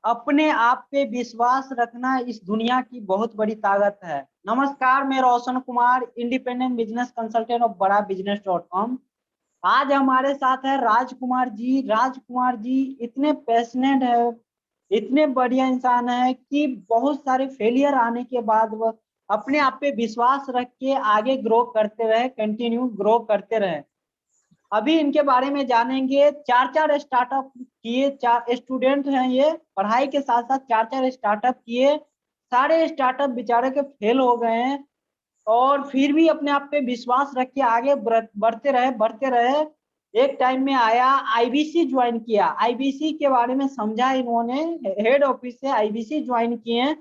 अपने आप पे विश्वास रखना इस दुनिया की बहुत बड़ी ताकत है। नमस्कार, मैं Roshan Kumar, independent business consultant of Bada business .com। आज हमारे साथ है राजकुमार जी। राजकुमार जी इतने पैशनेट है, इतने बढ़िया इंसान है कि बहुत सारे फेलियर आने के बाद वह अपने आप पे विश्वास रख के आगे ग्रो करते रहे, कंटिन्यू ग्रो करते रहे। अभी इनके बारे में जानेंगे। चार चार स्टार्टअप किए, चार स्टूडेंट हैं ये, पढ़ाई के साथ साथ चार चार स्टार्टअप किए। सारे स्टार्टअप बेचारे के फेल हो गए हैं और फिर भी अपने आप पे विश्वास रख के आगे बढ़ते रहे। एक टाइम में आया, आईबीसी ज्वाइन किया, आईबीसी के बारे में समझा इन्होंने, हेड ऑफिस से आईबीसी ज्वाइन किए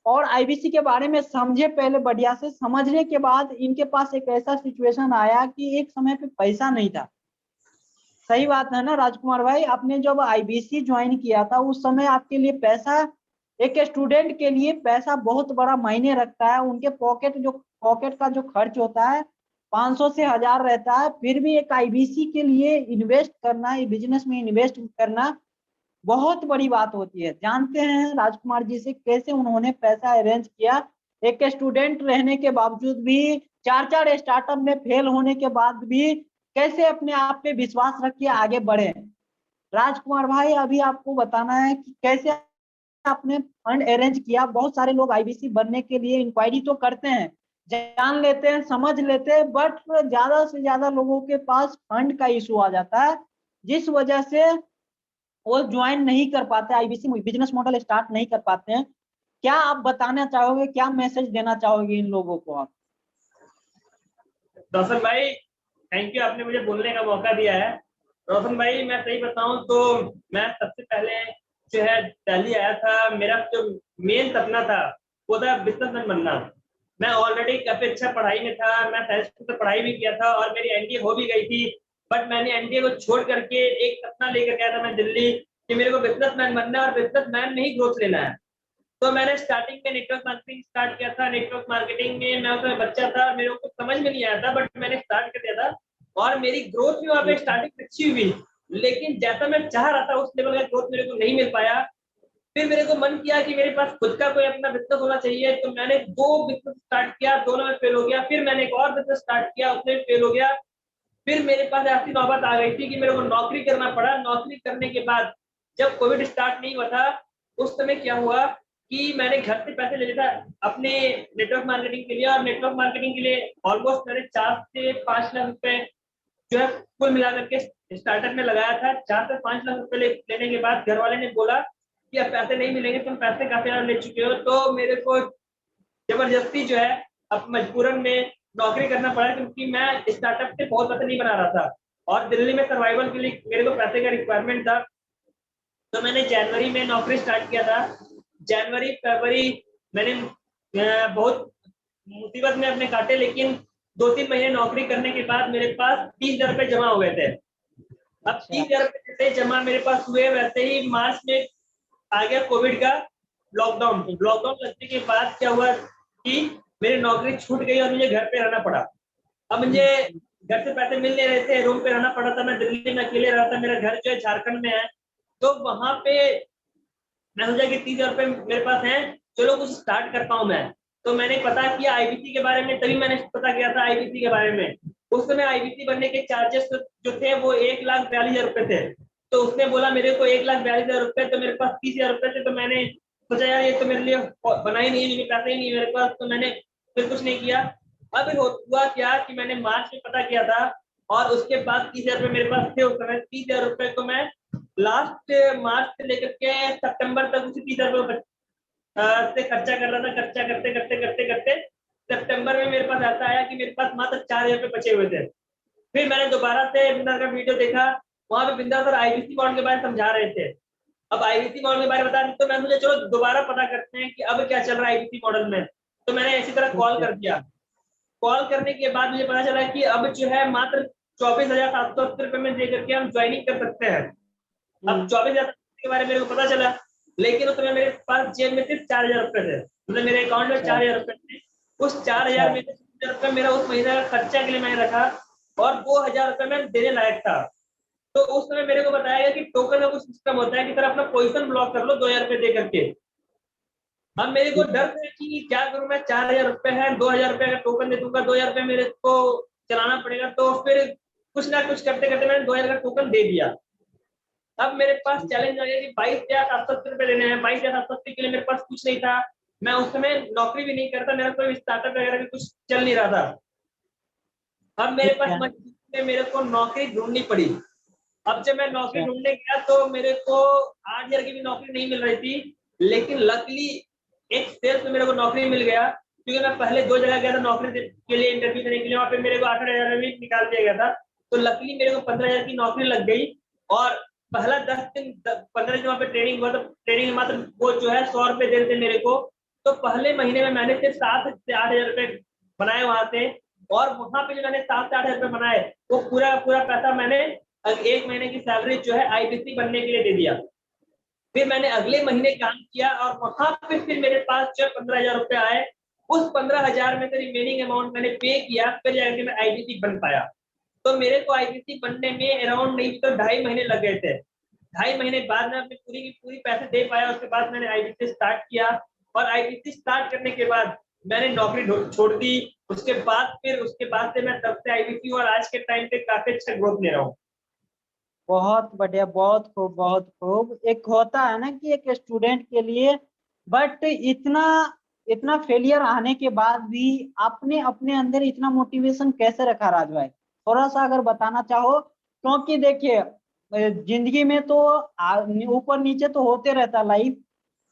और आईबीसी के बारे में समझे। पहले बढ़िया से समझने के बाद इनके पास एक ऐसा सिचुएशन आया कि एक समय पे पैसा नहीं था। सही बात है ना राजकुमार भाई? आपने जब आईबीसी ज्वाइन किया था उस समय आपके लिए पैसा, एक स्टूडेंट के लिए पैसा बहुत बड़ा मायने रखता है। उनके पॉकेट का जो खर्च होता है 500 से 1000 रहता है, फिर भी एक आईबीसी के लिए इन्वेस्ट करना, बिजनेस में इन्वेस्ट करना बहुत बड़ी बात होती है। जानते हैं राजकुमार जी से कैसे उन्होंने पैसा अरेंज किया, एक स्टूडेंट रहने के बावजूद भी, चार चार स्टार्टअप में फेल होने के बाद भी कैसे अपने आप पे विश्वास रख के आगे बढ़े। राजकुमार भाई अभी आपको बताना है कि कैसे आपने फंड अरेंज किया। बहुत सारे लोग आईबीसी बनने के लिए इंक्वायरी तो करते हैं, जान लेते हैं, समझ लेते हैं, बट ज्यादा से ज्यादा लोगों के पास फंड का इशू आ जाता है, जिस वजह से वो ज्वाइन नहीं कर पाते, आईबीसी बिजनेस मॉडल स्टार्ट नहीं कर पाते हैं। क्या आप बताना चाहोगे, क्या मैसेज देना चाहोगे इन लोगों को आप? रोशन भाई, थैंक यू, आपने मुझे बोलने का मौका दिया है। रोशन भाई, मैं सही बताऊं तो मैं सबसे पहले जो है दिल्ली आया था। मेरा जो मेन सपना था वो था बिजनेसमैन बनना। मैं ऑलरेडी काफी अच्छा पढ़ाई में था, मैं साइंस से पढ़ाई भी किया था और मेरी एनडीए हो भी गई थी। बट मैंने एनडीए को छोड़ करके एक सपना लेकर गया था मैं दिल्ली, कि मेरे को बिजनेसमैन बनना है और बिजनेसमैन में ही ग्रोथ लेना है। तो मैंने स्टार्टिंग में नेटवर्क मार्केटिंग स्टार्ट किया था। नेटवर्क मार्केटिंग में मैं उसमें बच्चा था, मेरे को समझ में नहीं आया था, बट मैंने स्टार्ट कर दिया था और मेरी ग्रोथ भी वहाँ पे स्टार्टिंग में अच्छी हुई। लेकिन जैसा मैं चाह रहा था उस लेवल का ग्रोथ मेरे को नहीं मिल पाया। फिर मेरे को मन किया कि मेरे पास खुद का कोई अपना बिजनेस होना चाहिए, तो मैंने दो बिजनेस स्टार्ट किया, दोनों में फेल हो गया। फिर मैंने एक और बिजनेस स्टार्ट किया, उसमें फेल हो गया। फिर मेरे पास ऐसी नौबत आ गई थी कि मेरे को नौकरी करना पड़ा। नौकरी करने के बाद जब कोविड स्टार्ट नहीं हुआ था, उस समय क्या हुआ कि मैंने घर से पैसे ले लिया था अपने नेटवर्क मार्केटिंग के लिए। और नेटवर्क मार्केटिंग के लिए ऑलमोस्ट मैंने 4 से 5 लाख रुपए जो है कुल मिलाकर के स्टार्टअप में लगाया था। 4 से 5 लाख रुपए लेने के बाद घर वाले ने बोला कि अब पैसे नहीं मिलेंगे, तुम पैसे काफी ज्यादा ले चुके हो। तो मेरे को जबरदस्ती जो है अब मजबूरन में नौकरी करना पड़ा, क्योंकि मैं स्टार्टअप से बहुत पैसे नहीं बना रहा था और दिल्ली में सर्वाइवल के लिए मेरे को पैसे का रिक्वायरमेंट था। तो मैंने जनवरी में नौकरी स्टार्ट किया था। जनवरी फरवरी मैंने बहुत मुसीबत में अपने काटे, लेकिन 2-3 महीने नौकरी करने के बाद मेरे पास 30,000 रुपए जमा हो गए थे। अब 30,000 रुपए जैसे जमा मेरे पास हुए, वैसे ही मार्च में आ गया कोविड का लॉकडाउन। लॉकडाउन लगने के बाद क्या हुआ कि मेरी नौकरी छूट गई और मुझे घर पे रहना पड़ा। अब मुझे घर से पैसे मिल नहीं रहे थे, रूम पे रहना पड़ा था। मैं दिल्ली में अकेले रहा था, मेरा घर जो है झारखंड में है। तो वहां पे मैं सोचा कि 30,000 रुपए मेरे पास है, चलो कुछ स्टार्ट करता हूँ मैं। तो मैंने पता किया आईबीसी के बारे में, तभी मैंने पता किया था आईबीसी के बारे में। उस समय आईबीसी बनने के चार्जेस जो थे वो 1,42,000 रुपए थे। तो उसने बोला मेरे को 1,42,000 रुपए, तो मेरे पास 30,000 रुपए थे। तो मैंने सोचा यार ये तो मेरे लिए बना ही नहीं है, पैसे ही नहीं है मेरे पास। तो मैंने फिर कुछ नहीं किया। अब हुआ क्या कि मैंने मार्च में पता किया था और उसके बाद 30,000 रुपए मेरे पास थे। उस समय 30,000 रुपए को मैं लास्ट मार्च से लेकर के सितंबर तक उसी 30,000 रुपए से खर्चा कर रहा था। खर्चा करते करते करते करते सितंबर में मेरे पास ऐसा आया कि मेरे पास मात्र 4,000 रुपए बचे हुए थे। फिर मैंने दोबारा से बिंदा का वीडियो देखा, वहां पे बिंदा सर आईबीसी मॉडल के बारे में समझा रहे थे। अब आईबीसी मॉडल के बारे में बता रहे, तो मैं मुझे चलो दोबारा पता करते हैं कि अब क्या चल रहा है आईबीसी मॉडल में। तो मैंने इसी तरह कॉल कर दिया। कॉल करने के बाद मुझे पता चला कि अब जो है मात्र 24,780 रुपए में दे करके हम ज्वाइनिंग कर सकते हैं। अब 24,000 के बारे में मेरे को पता चला, लेकिन उस समय मेरे पास जेब में सिर्फ 4,000 रुपए थे। मतलब मेरे अकाउंट में 4,000 रुपए थे। उस 4,000 में से 3,000 रुपए मेरा उस महीने का खर्चा के लिए मैंने रखा और 2,000 रुपए मैं देने लायक था। तो उस समय मेरे को बताया गया कि टोकन का कुछ सिस्टम होता है कि सर अपना पोजीशन ब्लॉक कर लो 2,000 रुपए दे करके। अब मेरे को डर था कि क्या करूं मैं, 4,000 रुपए है, 2,000 रुपए का टोकन दे दूंगा, 2,000 रुपए मेरे को चलाना पड़ेगा। तो फिर कुछ ना कुछ करते करते मैंने 2,000 का टोकन दे दिया। अब मेरे पास चैलेंज आ गया कि 22,780 रुपए लेने हैं। 22,780 के लिए मेरे पास कुछ नहीं था। मैं उस समय नौकरी भी नहीं करता, मेरा कोई स्टार्टअप वगैरह भी कुछ चल नहीं रहा था। अब मेरे ठीक पास है। मजबूरी में मेरे को नौकरी ढूंढनी पड़ी। अब जब मैं नौकरी अच्छा। ढूंढने गया तो मेरे को 8,000 की भी नौकरी नहीं मिल रही थी, लेकिन लकली एक सेल्स में मेरे को नौकरी मिल गया। क्योंकि मैं पहले 2 जगह गया था नौकरी के लिए, इंटरव्यू देने के लिए, वहां पे मेरे को 8,000 में भी निकाल दिया गया था। तो लकली मेरे को 15,000 की नौकरी लग गई। और पहला 15 दिन वहाँ पे ट्रेनिंग हुआ, तो ट्रेनिंग में मात्र वो जो है 100 रुपए दे देते मेरे को। तो पहले महीने में मैंने सिर्फ 7 से 8,000 रुपए बनाए वहां से। और वहां पे जो मैंने 7 से 8,000 रुपए बनाए, वो पूरा पूरा पैसा मैंने एक महीने की सैलरी जो है आईबीसी बनने के लिए दे दिया। फिर मैंने अगले महीने काम किया और वहां पे फिर मेरे पास जो 15,000 रुपए आए। उस 15,000 में से रिमेनिंग अमाउंट मैंने पे किया, फिर जाकर मैं आईबीसी बन पाया। तो मेरे को आईबीसी बनने में अराउंड नहीं तो 2.5 महीने लग गए थे। 2.5 महीने बाद में अपनी पूरी की पूरी पैसे दे पाया। उसके बाद मैंने आईबीसी स्टार्ट किया। और आईबीसी स्टार्ट करने के बाद मैंने नौकरी छोड़ दी। उसके बाद से मैं तब से आईबीसी और आज के टाइम पे काफी अच्छा ग्रोथ ले रहा हूँ। बहुत बढ़िया, बहुत खूब, बहुत खूब। एक होता है ना कि एक स्टूडेंट के लिए, बट इतना इतना फेलियर आने के बाद भी आपने अपने अंदर इतना मोटिवेशन कैसे रखा राज भाई, थोड़ा सा अगर बताना चाहो। क्योंकि देखिए जिंदगी में तो ऊपर नीचे तो होते रहता लाइफ,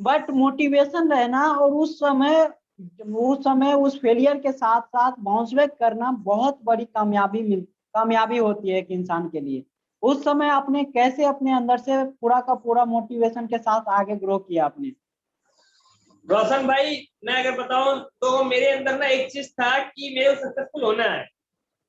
बट मोटिवेशन रहना और उस समय उस फेलियर के साथ साथ बाउंस बैक करना बहुत बड़ी कामयाबी होती है एक इंसान के लिए। उस समय आपने कैसे अपने अंदर से पूरा का पूरा मोटिवेशन के साथ आगे ग्रो किया आपने? रोशन भाई, मैं अगर बताऊं तो मेरे अंदर ना एक चीज था कि मेरे को सक्सेसफुल होना है।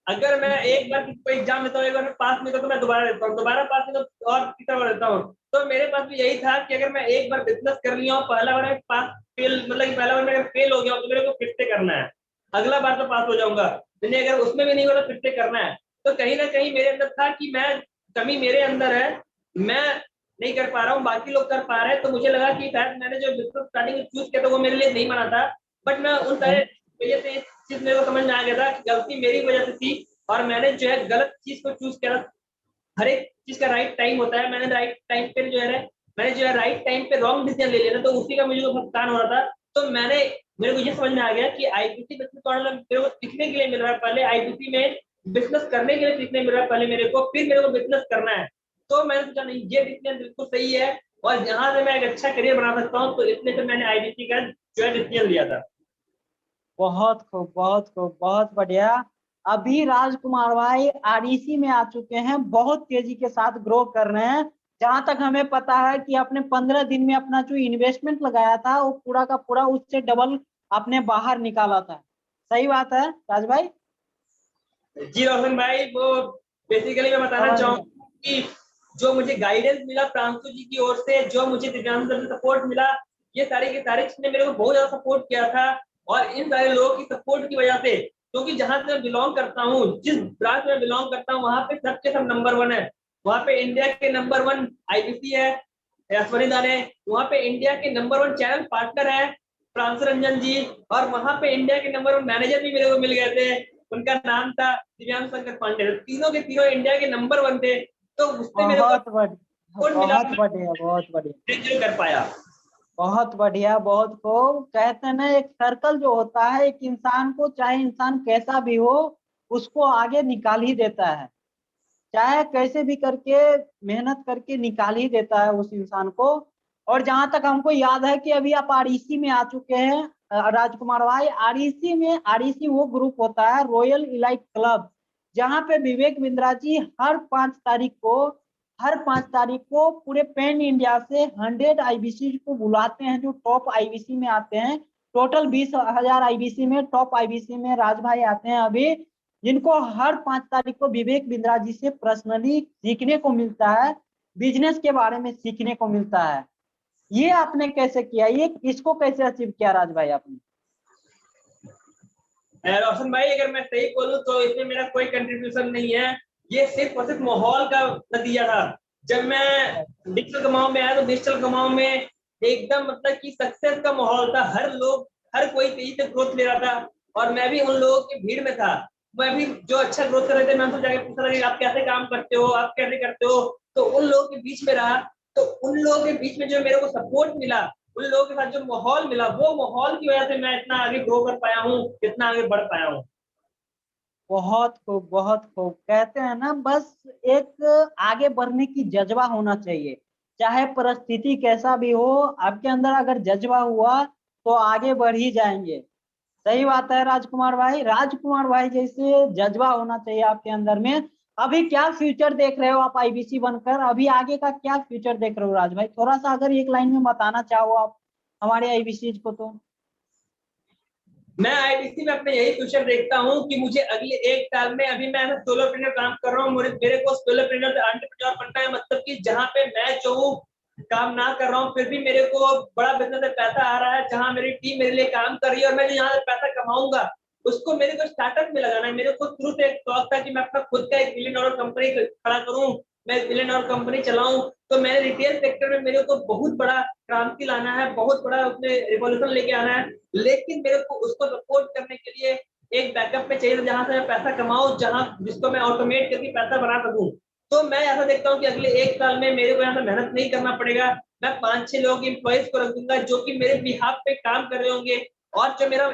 अगर मैं एक बार कोई एग्जाम देता हूँ, एक बार मैं पास नहीं होता तो मैं दोबारा देता हूँ, दोबारा पास नहीं तो और तीसरा बार देता हूँ। तो मेरे पास भी यही था कि अगर मैं एक बार बिजनेस कर लिया हूँ, पहला बार मैं पास फेल, मतलब कि पहला बार मैं फेल हो गया हूँ तो मेरे को फिर से करना है। अगला बार तो पास हो जाऊंगा, लेकिन अगर उसमें भी नहीं हुआ तो फिर से करना है। तो कहीं ना कहीं मेरे अंदर था कि मैं कमी मेरे अंदर है, मैं नहीं कर पा रहा हूँ, बाकी लोग कर पा रहे हैं। तो मुझे लगा कि शायद मैंने जो बिजनेस स्टार्टिंग में चूज किया था वो मेरे लिए नहीं बना था। बट मैं उन सारे वजह से इस चीज मेरे को समझ में आ गया था कि गलती मेरी वजह से थी। और मैंने जो है गलत चीज को चूज किया। हर एक चीज का राइट टाइम होता है, मैंने राइट टाइम पे जो है राइट टाइम पे रॉन्ग डिसीजन ले लिया था। तो उसी का मुझे नुकसान हो रहा था। तो मेरे को ये समझ में आ गया कि आईबीसी बिजनेस मॉडल मेरे को सीखने के लिए मिल रहा है। पहले आईबीसी में बिजनेस करने के लिए सीखने मिल रहा है पहले मेरे को, फिर मेरे को बिजनेस करना है। तो मैंने सोचा नहीं, ये डिसीजन बिल्कुल सही है और यहाँ से मैं एक अच्छा करियर बना सकता हूँ। तो इसलिए से मैंने आईबीसी का जो है डिसीजन लिया था। बहुत खूब, बहुत खूब, बहुत बढ़िया। अभी राजकुमार भाई आरईसी में आ चुके हैं, बहुत तेजी के साथ ग्रो कर रहे हैं। जहां तक हमें पता है कि आपने 15 दिन में अपना जो इन्वेस्टमेंट लगाया था वो पूरा का पूरा उससे डबल आपने बाहर निकाला था। सही बात है राज भाई? जी रोशन भाई, वो बेसिकली मैं बताना समझ गए। चाहूंगा कि जो मुझे गाइडेंस मिला प्रांशु जी की ओर से, जो मुझे दिव्यांग से सपोर्ट मिला, ये सारी की सारी चीजें मेरे को बहुत ज्यादा सपोर्ट किया था। और इन सारे लोगों की सपोर्ट की वजह से, क्योंकि जहां से मैं बिलोंग करता हूँ, जिस ब्रांच में बिलोंग करता हूँ, वहां पे सबके सब नंबर 1 है। वहां पे इंडिया के नंबर 1 आईबीसी है, ऐश्वर्या है। वहां पे इंडिया के नंबर 1 चैनल पार्टनर है प्रांशु रंजन जी। और वहां पे इंडिया के नंबर 1 मैनेजर भी मेरे को मिल गए थे, उनका नाम था दिव्यांग शंकर पांडे। तीनों के तीनों इंडिया के नंबर 1 थे। तो उससे मेरे को बहुत बढ़िया, सपोर्ट मिला, बहुत बढ़िया, बहुत बढ़िया, जो कर पाया। बहुत बढ़िया, बहुत खूब। कहते हैं ना एक सर्कल जो होता है एक इंसान को, चाहे इंसान कैसा भी हो, उसको आगे निकाल ही देता है। चाहे कैसे भी करके मेहनत करके निकाल ही देता है उस इंसान को। और जहां तक हमको याद है कि अभी आप आरईसी में आ चुके हैं राजकुमार भाई। आरईसी वो ग्रुप होता है, रॉयल इलाइट क्लब, जहां पे विवेक बिंद्रा जी हर 5 तारीख को पूरे पैन इंडिया से 100 आईबीसी को बुलाते हैं जो टॉप आईबीसी में आते हैं। टोटल 20,000 आईबीसी में टॉप आईबीसी में राज भाई आते हैं अभी, जिनको हर 5 तारीख को विवेक बिंद्रा जी से पर्सनली सीखने को मिलता है, बिजनेस के बारे में सीखने को मिलता है। ये आपने कैसे किया, ये इसको कैसे अचीव किया राज भाई आपने? रोशन भाई, अगर मैं सही बोलूं तो इसमें मेरा कोई कंट्रीब्यूशन नहीं है। ये सिर्फ और सिर्फ माहौल का नतीजा था। जब मैं डिजिटल कमाओ में आया तो डिजिटल कमाओ में एकदम मतलब कि सक्सेस का माहौल था। हर कोई तेजी से ग्रोथ ले रहा था और मैं भी उन लोगों की भीड़ में था। मैं भी जो अच्छा ग्रोथ कर रहे थे मैं उनसे जाके पूछा था कि आप कैसे काम करते हो, आप कैसे करते हो। तो उन लोगों के बीच में रहा, तो उन लोगों के बीच में जो मेरे को सपोर्ट मिला, उन लोगों के साथ जो माहौल मिला, वो माहौल की वजह से मैं इतना आगे ग्रो कर पाया हूँ, इतना आगे बढ़ पाया हूँ। बहुत खूब, बहुत खूब। कहते हैं ना, बस एक आगे बढ़ने की जज्बा होना चाहिए। चाहे परिस्थिति कैसा भी हो, आपके अंदर अगर जज्बा हुआ तो आगे बढ़ ही जाएंगे। सही बात है राजकुमार भाई। राजकुमार भाई जैसे जज्बा होना चाहिए आपके अंदर में। अभी क्या फ्यूचर देख रहे हो आप आईबीसी बनकर? अभी आगे का क्या फ्यूचर देख रहे हो राज भाई? थोड़ा सा अगर एक लाइन में बताना चाहो आप हमारे आईबीसी को तो। मैं आईबीसी में अपने यही फ्यूचर देखता हूँ कि मुझे अगले 1 साल में, अभी मैं सोलोप्रेन्योर काम कर रहा हूँ, मेरे को सोलोप्रेन्योर एंटरप्रेन्योर बनना है। मतलब कि जहाँ पे मैं चाहूँ काम ना कर रहा हूँ फिर भी मेरे को बड़ा बिजनेस से पैसा आ रहा है, जहाँ मेरी टीम मेरे लिए काम कर रही है और मैं यहाँ से पैसा कमाऊंगा, उसको मेरे को स्टार्टअप में लगाना है। मेरे को शुरू से एक शौक था कि मैं अपना खुद का एक बिलियन डॉलर कंपनी खड़ा करूँ, मैं बिलियन डॉलर कंपनी चलाऊं। तो मैंने रिटेल सेक्टर में मेरे को बहुत बड़ा क्रांति लाना है, बहुत बड़ा उसमें रिवॉल्यूशन लेके आना है। लेकिन मेरे को उसको सपोर्ट करने के लिए एक बैकअप में चाहिए जहां से मैं पैसा कमाऊं, जहां जिसको मैं ऑटोमेट करके पैसा बना सकूं। तो मैं ऐसा देखता हूँ कि अगले 1 साल में मेरे को यहाँ से मेहनत नहीं करना पड़ेगा। मैं 5-6 लोगों की एम्प्लॉइज को रख दूंगा जो कि मेरे बिहाफ पे काम कर रहे होंगे। और जो मेरा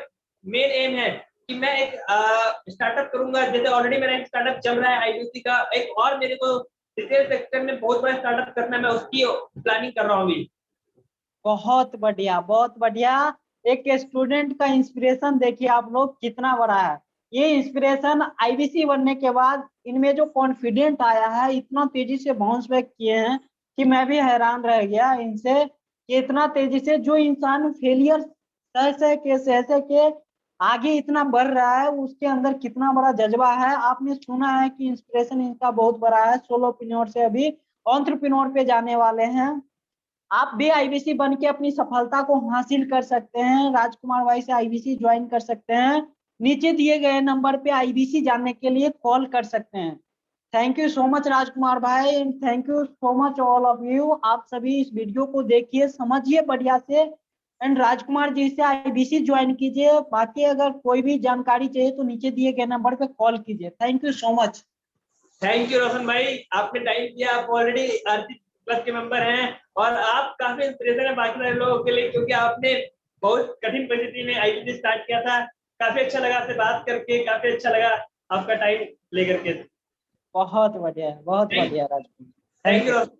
मेन एम है कि मैं एक स्टार्टअप करूंगा, जैसे ऑलरेडी मेरा एक स्टार्टअप चल रहा है आईबीसी का, एक और मेरे को रिटेल सेक्टर में बहुत बड़ा स्टार्टअप करना है, मैं उसकी प्लानिंग कर रहा हूँ अभी। बहुत बढ़िया, बहुत बढ़िया। एक स्टूडेंट का इंस्पिरेशन देखिए आप लोग कितना बड़ा है। ये इंस्पिरेशन आईबीसी बनने के बाद इनमें जो कॉन्फिडेंट आया है, इतना तेजी से बाउंस बैक किए हैं कि मैं भी हैरान रह गया इनसे कि इतना तेजी से जो इंसान फेलियर सह के आगे इतना बढ़ रहा है, उसके अंदर कितना बड़ा जज्बा है। आपने सुना है कि इंस्पिरेशन इनका बहुत बड़ा है। सोलोप्रेन्योर से अभी एंटरप्रेन्योर पे जाने वाले हैं। आप भी आईबीसी बन के अपनी सफलता को हासिल कर सकते हैं। राजकुमार भाई से आईबीसी ज्वाइन कर सकते हैं। नीचे दिए गए नंबर पे आईबीसी जानने के लिए कॉल कर सकते हैं। थैंक यू सो मच राजकुमार भाई and thank you so much all of you. आप सभी इस वीडियो को देखिए, समझिए बढ़िया से एंड राजकुमार जी से आईबीसी ज्वाइन कीजिए। बाकी अगर कोई भी जानकारी चाहिए तो नीचे दिए गए नंबर पे कॉल कीजिए। Thank you so much. Thank you Roshan भाई, आपने टाइम दिया। आप ऑलरेडी आरती क्लब के मेंबर हैं और आप काफी इंस्पिरेशन है बाकी सारे लोगों के लिए, क्योंकि आपने बहुत कठिन परिस्थिति में आईबीसी स्टार्ट किया था। काफी अच्छा लगा आपसे बात करके, काफी अच्छा लगा आपका टाइम लेकर के। बहुत बढ़िया, बहुत थैंक बढ़िया Rajkumar. Thank thank you you. Roshan.